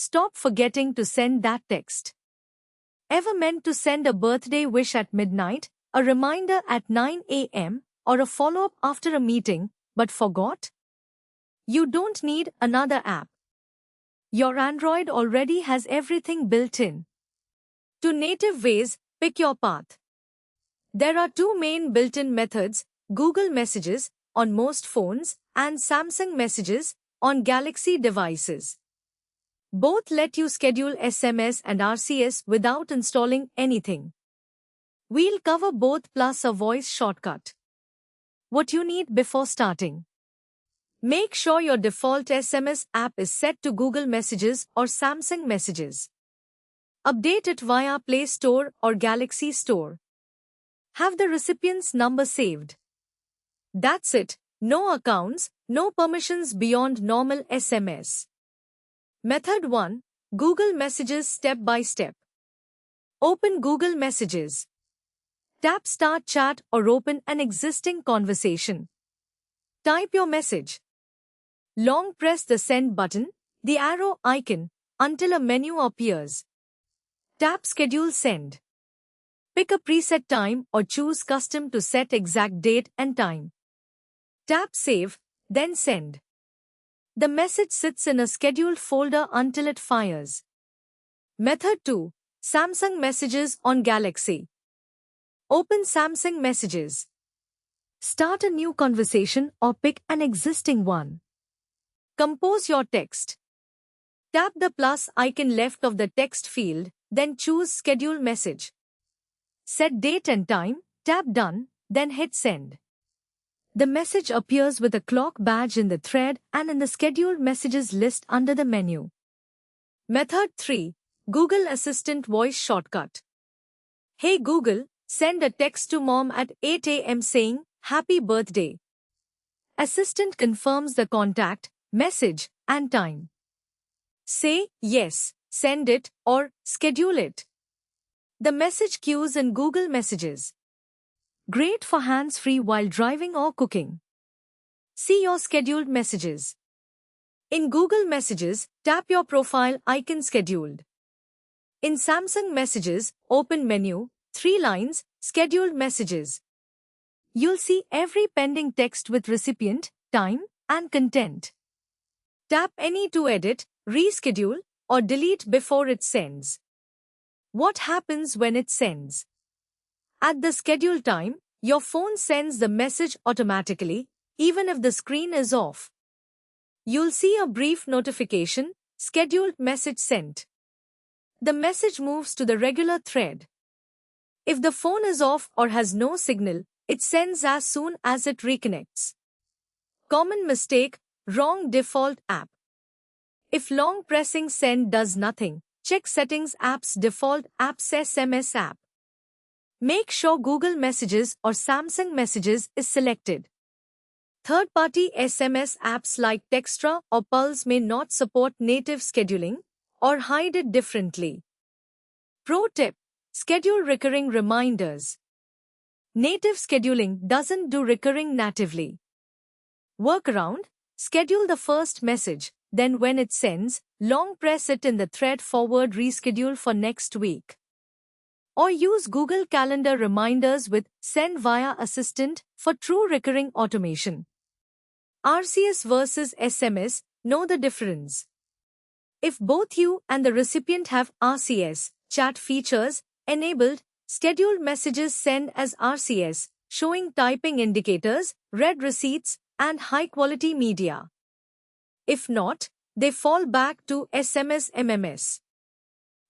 stop forgetting to send that text. Ever meant to send a birthday wish at midnight, a reminder at 9 a.m., or a follow-up after a meeting, but forgot? You don't need another app. Your Android already has everything built in. To native ways, pick your path. There are two main built-in methods: Google Messages on most phones and Samsung Messages on Galaxy devices. Both let you schedule SMS and RCS without installing anything. We'll cover both plus a voice shortcut. What you need before starting. Make sure your default SMS app is set to Google Messages or Samsung Messages. Update it via Play Store or Galaxy Store. Have the recipient's number saved. That's it. No accounts, no permissions beyond normal SMS. Method 1. Google Messages step by step. Open Google Messages. Tap Start Chat or open an existing conversation. Type your message. Long press the send button, the arrow icon, until a menu appears. Tap Schedule Send. Pick a preset time or choose Custom to set exact date and time. Tap Save, then Send. The message sits in a scheduled folder until it fires. Method 2. Samsung Messages on Galaxy. Open Samsung Messages. Start a new conversation or pick an existing one. Compose your text. Tap the plus icon left of the text field, then choose Schedule Message. Set date and time, tap Done, then hit Send. The message appears with a clock badge in the thread and in the Scheduled Messages list under the menu. Method 3. Google Assistant Voice Shortcut. Hey Google, send a text to mom at 8 a.m. saying, Happy birthday. Assistant confirms the contact, message, and time. Say, yes, send it, or schedule it. The message queues in Google Messages. Great for hands-free while driving or cooking. See your scheduled messages. In Google Messages, tap your profile icon Scheduled. In Samsung Messages, open menu, 3 lines, Scheduled Messages. You'll see every pending text with recipient, time, and content. Tap any to edit, reschedule, or delete before it sends. What happens when it sends? At the scheduled time, your phone sends the message automatically, even if the screen is off. You'll see a brief notification, Scheduled Message Sent. The message moves to the regular thread. If the phone is off or has no signal, it sends as soon as it reconnects. Common mistake: wrong default app. If long pressing send does nothing, check Settings App's default apps SMS app. Make sure Google Messages or Samsung Messages is selected. Third-party SMS apps like Textra or Pulse may not support native scheduling or hide it differently. Pro tip: schedule recurring reminders. Native scheduling doesn't do recurring natively. Workaround: schedule the first message, then when it sends, long press it in the thread forward reschedule for next week. Or use Google Calendar reminders with Send via Assistant for true recurring automation. RCS versus SMS, know the difference. If both you and the recipient have RCS chat features enabled, scheduled messages send as RCS, showing typing indicators, read receipts, and high-quality media. If not, they fall back to SMS MMS.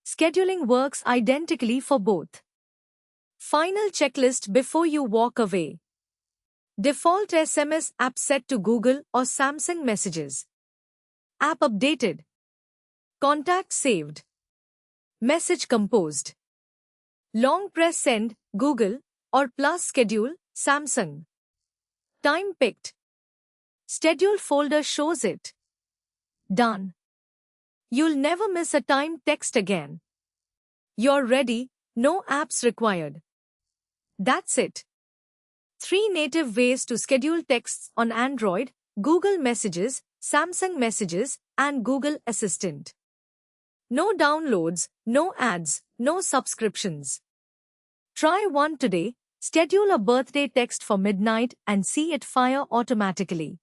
Scheduling works identically for both. Final checklist before you walk away. Default SMS app set to Google or Samsung Messages. App updated. Contact saved. Message composed. Long press send, Google, or plus schedule, Samsung. Time picked. Schedule folder shows it. Done. You'll never miss a timed text again. You're ready, no apps required. That's it. 3 native ways to schedule texts on Android: Google Messages, Samsung Messages, and Google Assistant. No downloads, no ads, no subscriptions. Try one today. Schedule a birthday text for midnight and see it fire automatically.